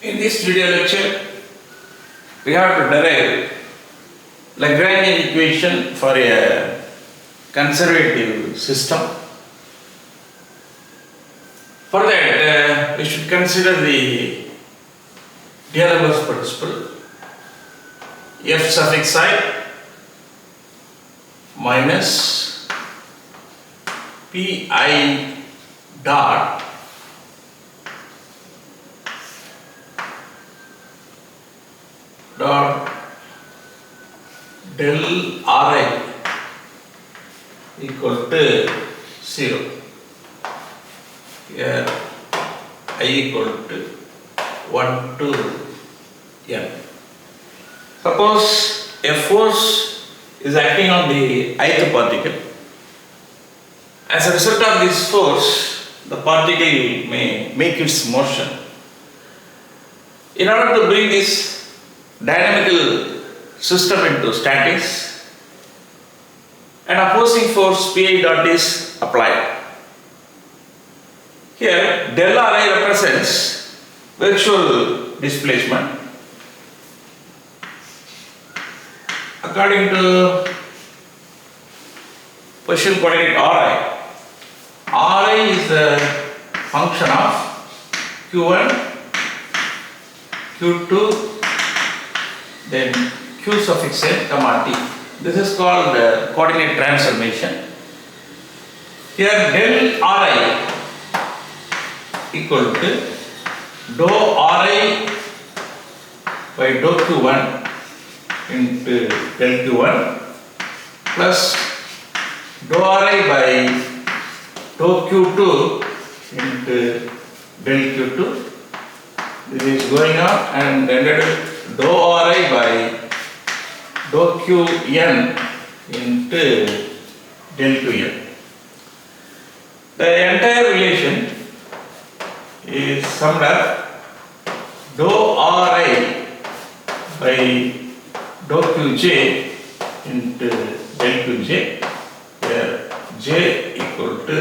In this video lecture, we have to derive Lagrangian equation for a conservative system. For that, we should consider the D'Alembert's principle. F suffix I minus Pi dot del Ri equal to 0. Here I equal to 1 to n. Suppose a force is acting on the ith particle. As a result of this force, the particle may make its motion. In order to bring this dynamical system into statics, an opposing force Pi dot is applied. Here del Ri represents virtual displacement. According to position coordinate Ri is the function of Q1, Q2, then Q suffix n comma t. This is called coordinate transformation. Here del Ri equal to dou Ri by dou Q1 into del Q1 plus dou Ri by dou Q2 into del Q2. This is going up and ended with dou Ri by dou Qn into del Qn. The entire relation is summed up dou Ri by dou Qj into del Qj, where j equal to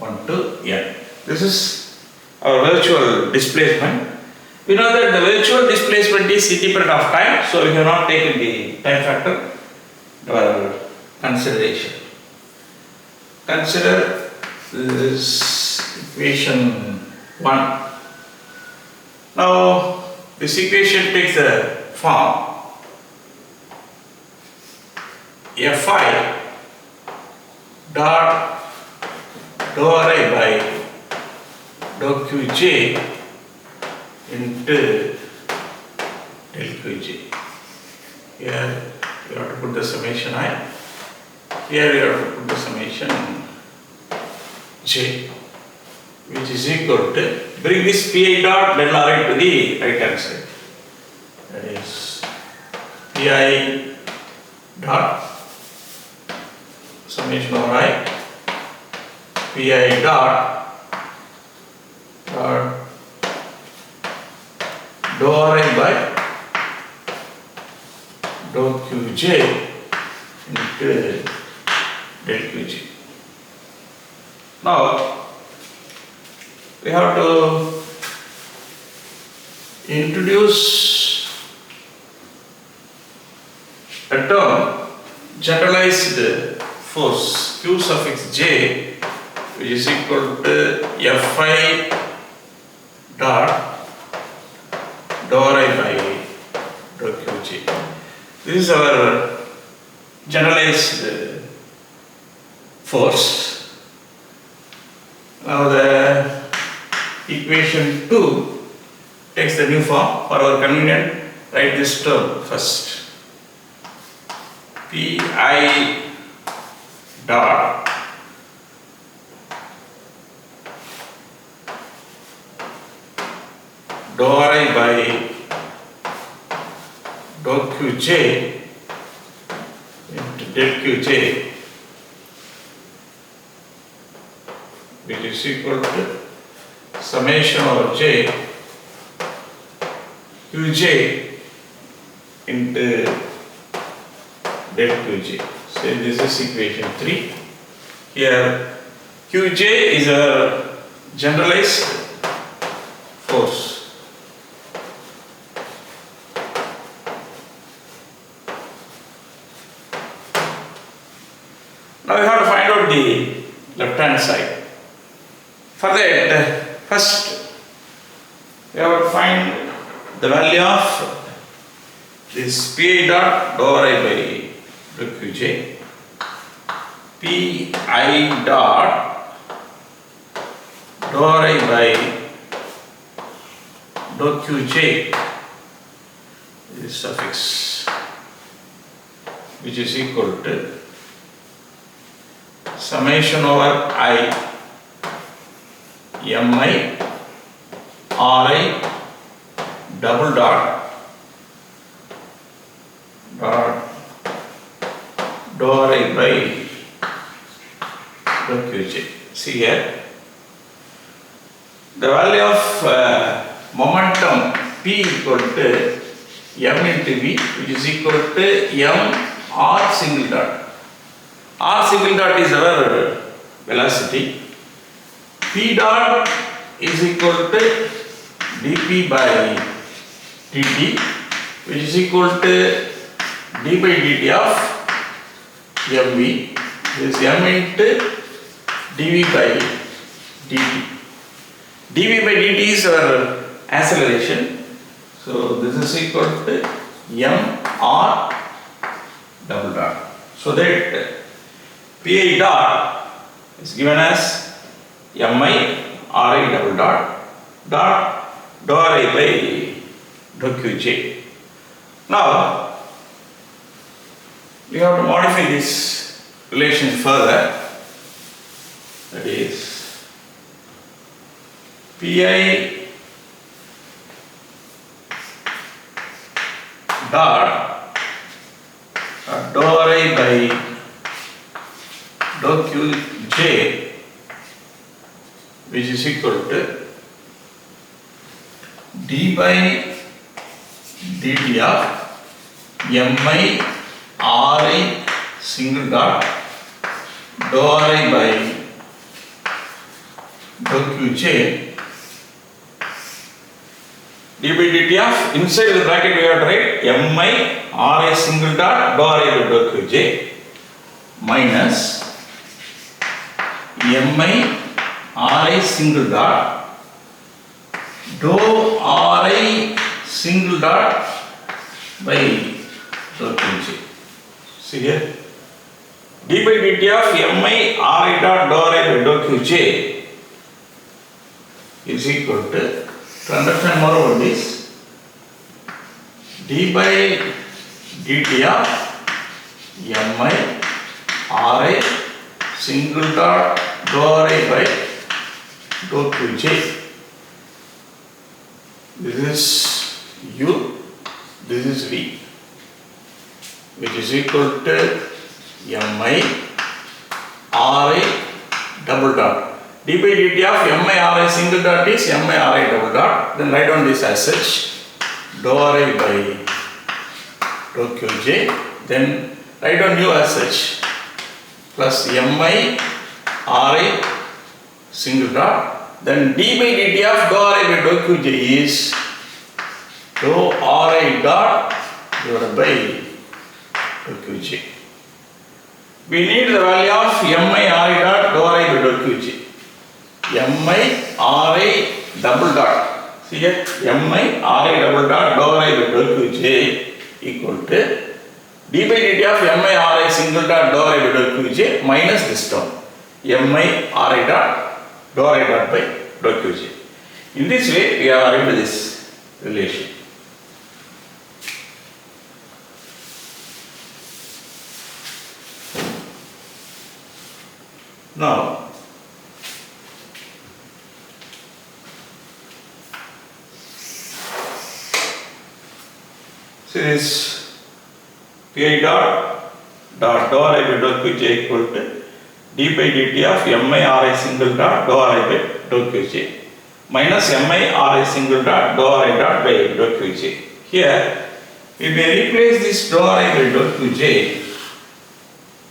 1 to n. This is our virtual displacement. We know that the virtual displacement is independent of time, so we have not taken the time factor to our consideration. Consider this equation 1. Now, this equation takes the form Fi dot dou Ri by dou Qj into del Qj. Here we have to put the summation I. Here we have to put the summation j, which is equal to, bring this Pi dot del Ri to the right hand side. That is Pi dot summation of I, Pi dot dou Ri by dou Qj into del Qj. Now we have to introduce a term, generalized force Q suffix j, which is equal to Fi dot dou Ri by dou Qj. This is our generalized force. Now the equation 2 takes the new form. For our convenience, write this term first. Pi dot dou Ri by dou Qj into del Qj, which is equal to summation of j Qj into del Qj. So this is equation 3. Here Qj is a generalized force. the left hand side. For that, first we have to find the value of this Pi dot dou I by dou Qj. Pi dot dou I by dou Qj is suffix which is equal to summation over I mi ri double dot dou I by dou Qj. See here, the value of momentum P equal to m into v, which is equal to m r single dot. R single dot is our velocity. P dot is equal to dp by dt, which is equal to d by dt of mv. This is m into dv by dt. dv by dt is our acceleration. So this is equal to m r double dot. So that Pi dot is given as mi ri double dot dou I by dou Qj. Now we have to modify this relation further. That is Pi dot dou I by dou Qj, which is equal to d by dt of mi ri single dot dou I by dou Qj. d by dt of, inside the bracket we have to write mi ri single dot dou I by dou Qj minus mi ri single dot dou ri single dot by dou Qj. See here, d by dt of mi ri dot dou I by dou Qj is equal to understand more about this, d by dt of mi ri single dot dou I by dou Qj. This is u, this is v, which is equal to mi ri double dot. d by dt of mi ri single dot is mi ri double dot. Then write down this as such, dou ri by dou Qj. Then write down u as such, plus mi ri single dot. Then d by dt of dou ri by dou Qj is dou ri dot divided by dou Qj. We need the value of mi ri dot dou ri by dou Qj. mi ri double dot. See here, mi ri double dot dou ri by dou Qj equal to d by dt of mi ri single dot dou ri by dou Qj minus this term mi ri dot dou ri dot by dou Qj. In this way we have arrived at this relation. Now see this Pi dot dou I by dou Qj equal to d by dt of mi ri single dot dou I by dou Qj minus mi ri single dot dou I dot by dou Qj. Here we may replace this dou I by dou Qj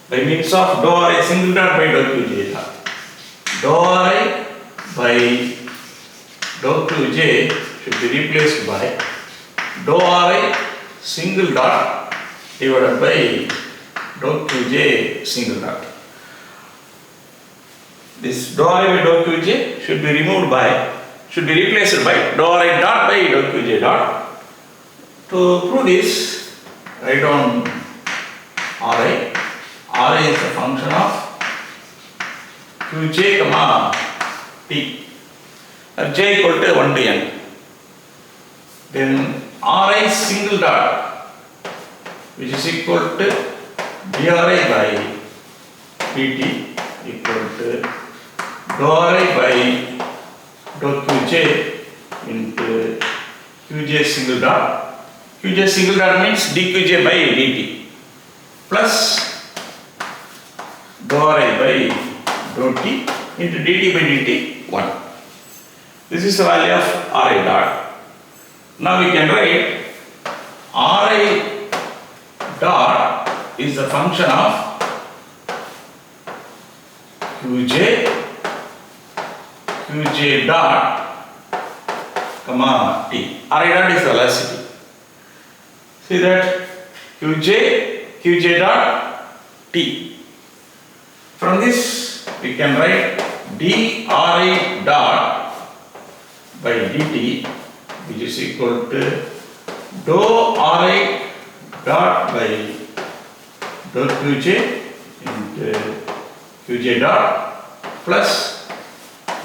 by means of dou I single dot by dou Qj. Dou I by dou Qj should be replaced by dou I single dot divided by dou Qj single dot. this dou I by dou qj should be replaced by dou I dot by dou qj dot. To prove this, write down Ri. Ri is a function of qj comma t. J equal to 1 to n. Then Ri single dot, which is equal to dri by dt equal to dou I by dou qj into qj single dot. Qj single dot means dqj by dt plus dou I by dou t into dt by dt 1. This is the value of Ri dot. Now we can write Ri dot is the function of qj dot comma t. Ri dot is velocity. See that qj dot t. From this we can write dri dot by dt, which is equal to dou Ri dot by dou qj into qj dot plus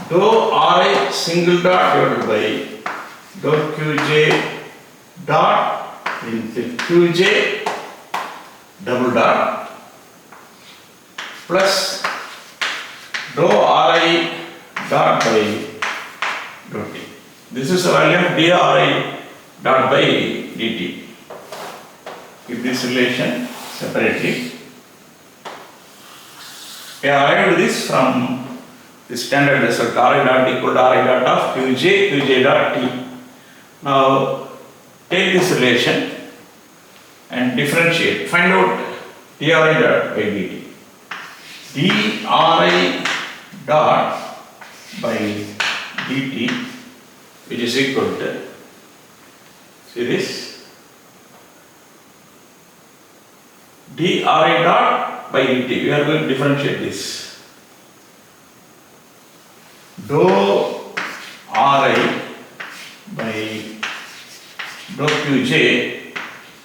dou Ri single dot divided by dou qj dot into qj double dot plus dou Ri dot by dou t. This is the value of dri dot by dt. Keep this relation separately. We have arrived this from the standard result Ri dot equal to Ri dot of qj dot t. Now take this relation and differentiate. Find out dri dot by dt. dri dot by dt, which is equal to, see this, dri dot by dt. We are going to differentiate this. Dou Ri by dou qj,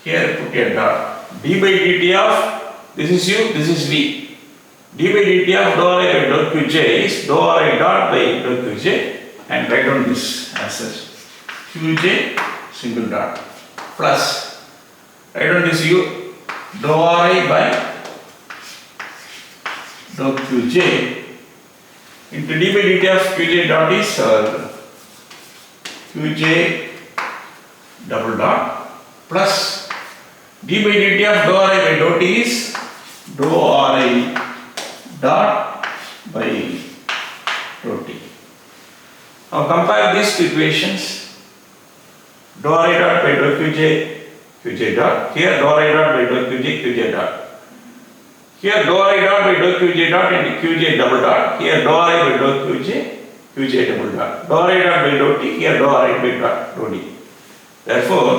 here put a dot. D by dt of, this is u, this is v. D by dt of dou Ri by dou qj is dou Ri dot by dou qj, and write down this as such. Qj single dot plus, write down this u, dou Ri by dou qj into d by dt of qj dot is qj double dot plus d by dt of dou Ri by dou t is dou Ri dot by dou t. Now compare these two equations. Dou Ri dot by dou qj dot. Here dou Ri dot by dou qj dot. Here dou Ri dot by dou qj dot and qj double dot. Here dou Ri by dou qj double dot. Dou Ri dot by dou t. Here dou Ri by dou d. Therefore,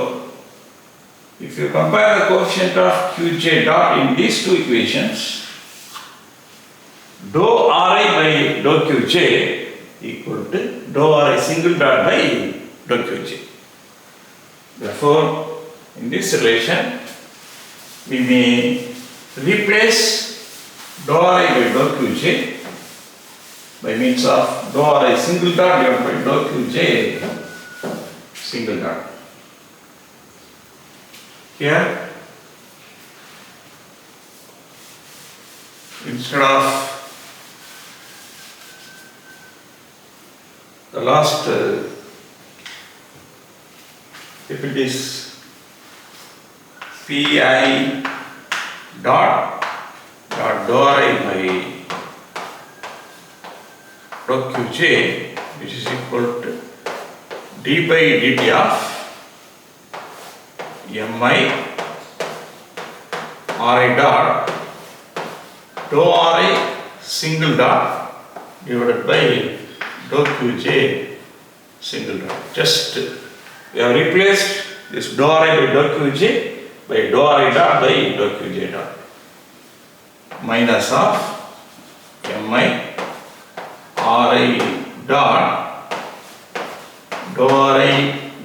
if you compare the coefficient of qj dot in these two equations, dou Ri by dou qj equal to dou Ri single dot by dou qj. Therefore, in this relation, we may replace dou Ri by dou qj by means of dou Ri single dot divided by dou qj single dot. Here, instead of the last, if it is pi dot dou Ri by dou qj, which is equal to d by dt of mi Ri dot dou Ri single dot divided by dou qj single dot. Just we have replaced this dou Ri by dou qj by dou Ri dot by dou qj dot minus of mi Ri dot dou Ri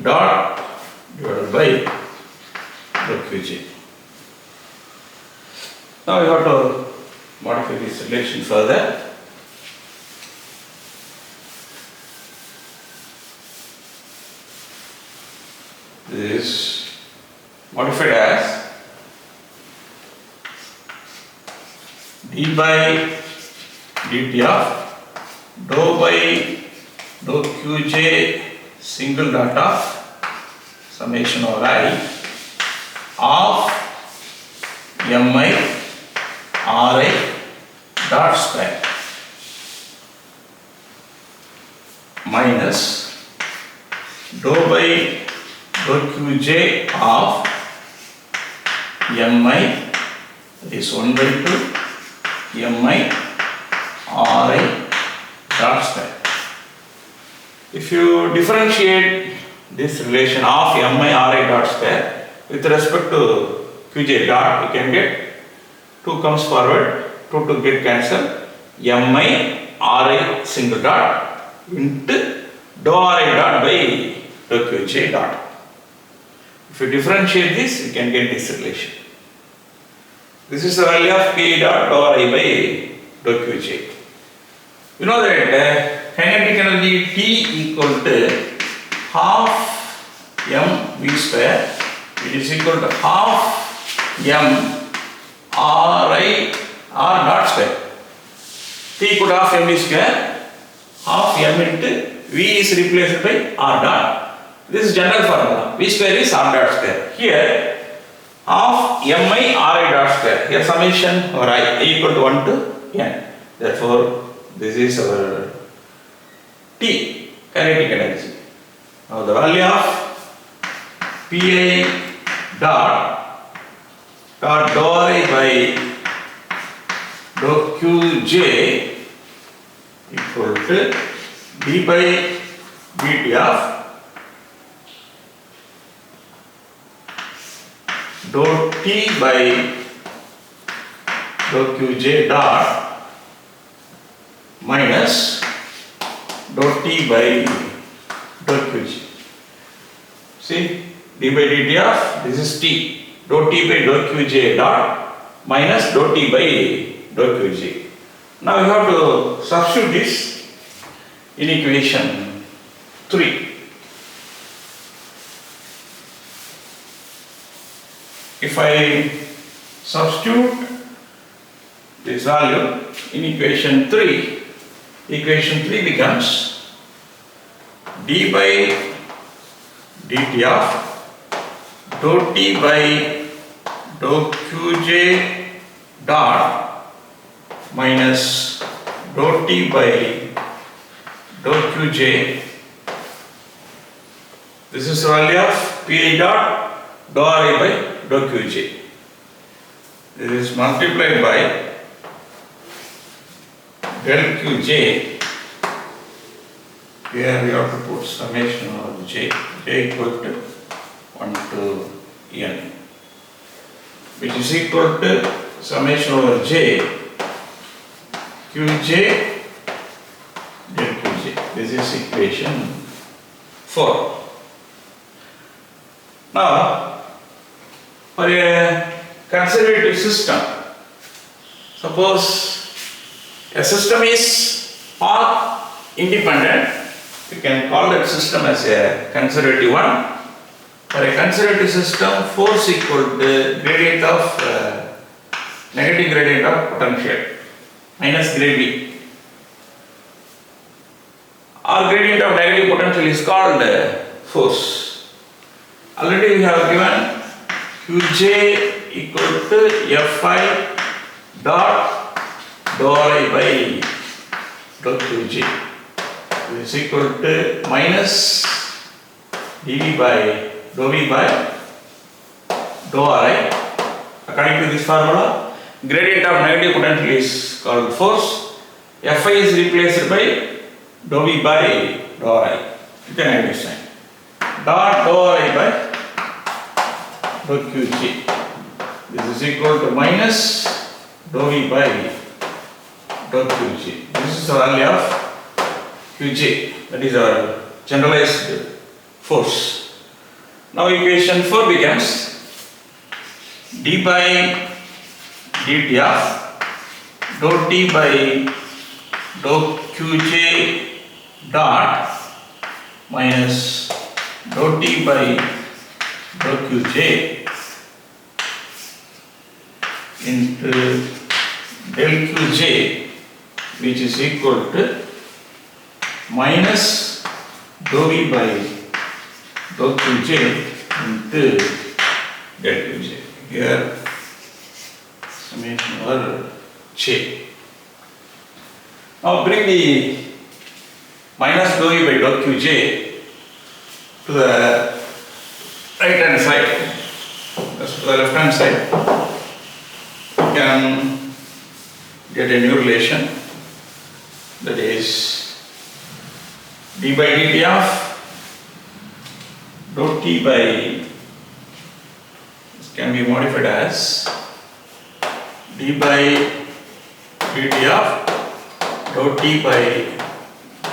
dot divided by dou Qj. Now we have to modify this relation further. This is modified as d by dt of dou by dou Qj single dot of summation over I of mi Ri dot square minus dou by dou Qj of mi is 1 by 2 mi Ri dot square. If you differentiate this relation of mi Ri dot square with respect to Qj dot, you can get 2 comes forward, 2 get cancelled, mi Ri single dot into dou Ri dot by dou Qj dot. If you differentiate this, you can get this relation. This is the value of P dot dou Ri by dou Qj. You know that kinetic energy T equal to half mv square, it is equal to half m Ri r dot square. T equal to half mv square, half m into v is replaced by r dot. This is general formula. V square is r dot square. Here half mi Ri dot square. Here summation or I equal to 1 to n. Therefore, this is our T, kinetic energy. Now the value of Pi dot dou Ri by dou Qj equal to d by dt of dou T by dou Qj dot minus dou T by dou Qj. See, d by dt of this is T, dou T by dou Qj dot minus dou T by dou Qj. Now we have to substitute this in equation 3. If I substitute this value in equation 3, equation 3 becomes d by dt of dou T by dou Qj dot minus dou T by dou Qj. This is the value of Pi dot dou Ri by dou Qj. This is multiplied by del Qj. Here we have to put summation of j equal to 1 to n, which is equal to summation over j Qj del Qj. This is equation 4. Now, for a conservative system, suppose a system is path independent, you can call that system as a conservative one. For a conservative system, force equal to gradient of negative gradient of potential minus grade V. Or gradient of negative potential is called force. Already we have given Qj equal to Fi dot dou Ri by dou Qj. This is equal to minus dV by dou V by dou Ri. According to this formula, gradient of negative potential is called force. Fi is replaced by dou V by dou Ri. You can understand. Dot dou Ri by dou Qj. This is equal to minus dou V by dou Qj. This is the value of Qj, that is our generalized force. Now equation 4 becomes d by dt of dou t by dou Qj dot minus dou t by dou Qj into del Qj, which is equal to minus dou v by dou Qj into del Qj. Here summation over J. Now bring the minus dou v by dou Qj to the right hand side, that's to the left hand side. You can get a new relation, that is d by dt of dou t by, this can be modified as d by dt of dou t by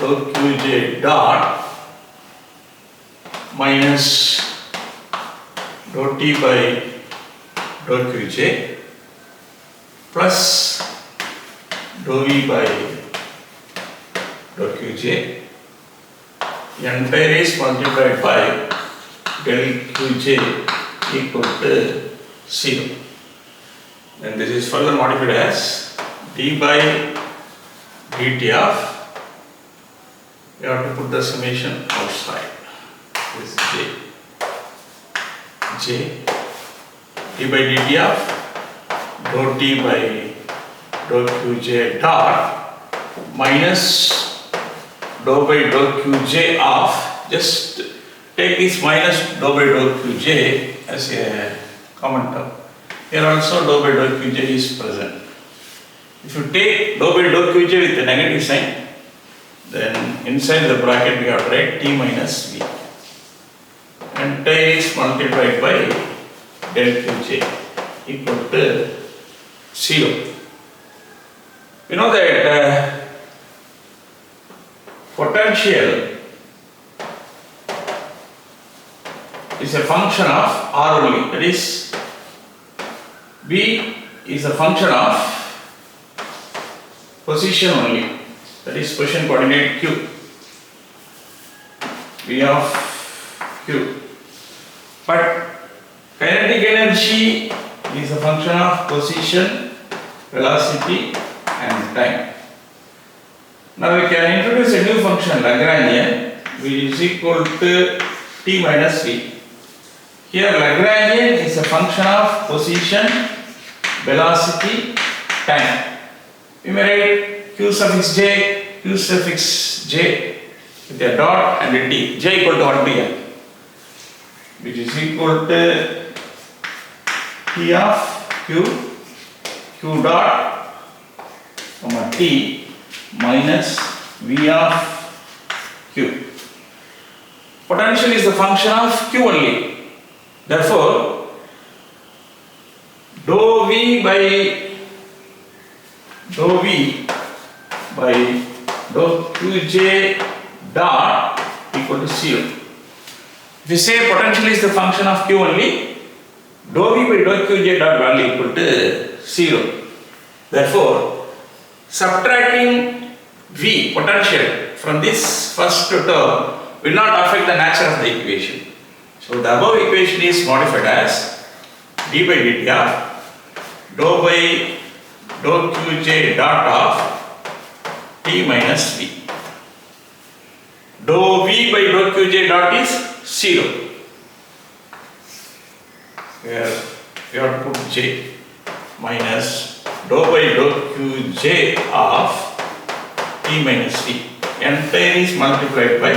dou Qj dot minus dou t by dou Qj plus dou v by dou Qj. Entire is multiplied by del Qj equal to 0. And this is further modified as d by dt of, you have to put the summation outside. This is J d by dt of dou t by dou Qj dot minus dou by dou Qj of, just take this minus dou by dou Qj as a common term. Here also dou by dou Qj is present. If you take dou by dou Qj with a negative sign, then inside the bracket we have to write t minus v. Entire is multiplied by del Qj equal to 0. You know that potential is a function of R only, that is V is a function of position only, that is position coordinate q, V of q. But kinetic energy is a function of position, velocity and time. Now we can introduce a new function Lagrangian, which is equal to t minus v. Here Lagrangian is a function of position, velocity, time. We may write q suffix j with a dot and a t, j equal to 1 to n, which is equal to t of q dot comma t minus v of q. Potential is the function of q only. Therefore, dou v by dou qj dot equal to 0. If we say potential is the function of q only, dou v by dou qj dot value equal to 0. Therefore, subtracting v potential from this first term will not affect the nature of the equation. So the above equation is modified as d by dt of dou by dou qj dot of t minus v. Dou v by dou qj dot is 0. Here we have to put j minus dou by dou qj of t minus v. Entire is multiplied by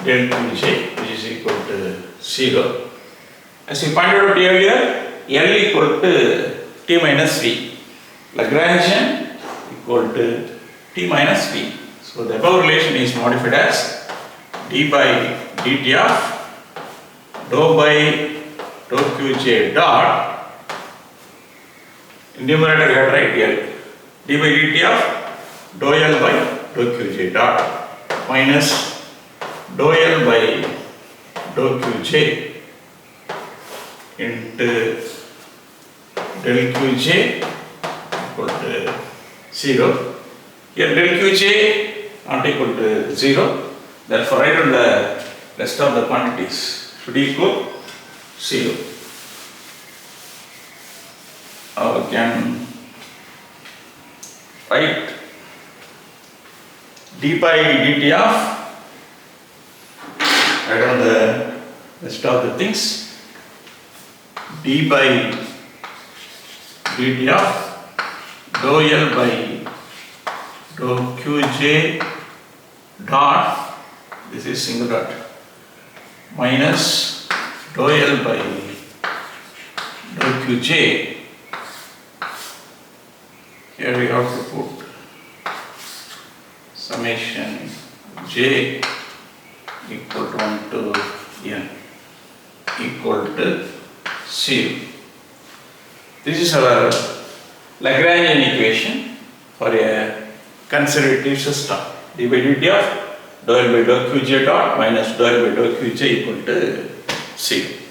del qj, which is equal to 0. As we pointed out earlier, L equal to t minus v. Lagrangian equal to t minus v. So the above relation is modified as d by dt of dou by dou qj dot, in numerator we have to write L, d by dt of dou L by dou qj dot minus dou L by dou Qj into del Qj equal to 0. Here del Qj not equal to 0. Therefore, write on the rest of the quantities should equal 0. Now we can write d by dt of, write on the rest of the things, d by dt of dou L by dou Qj dot, this is single dot, minus dou L by dou Qj. Here we have to put summation j equal to 1 to n equal to 0. This is our Lagrangian equation for a conservative system. d by dt of dou L by dou Qj dot minus dou L by dou Qj equal to 0.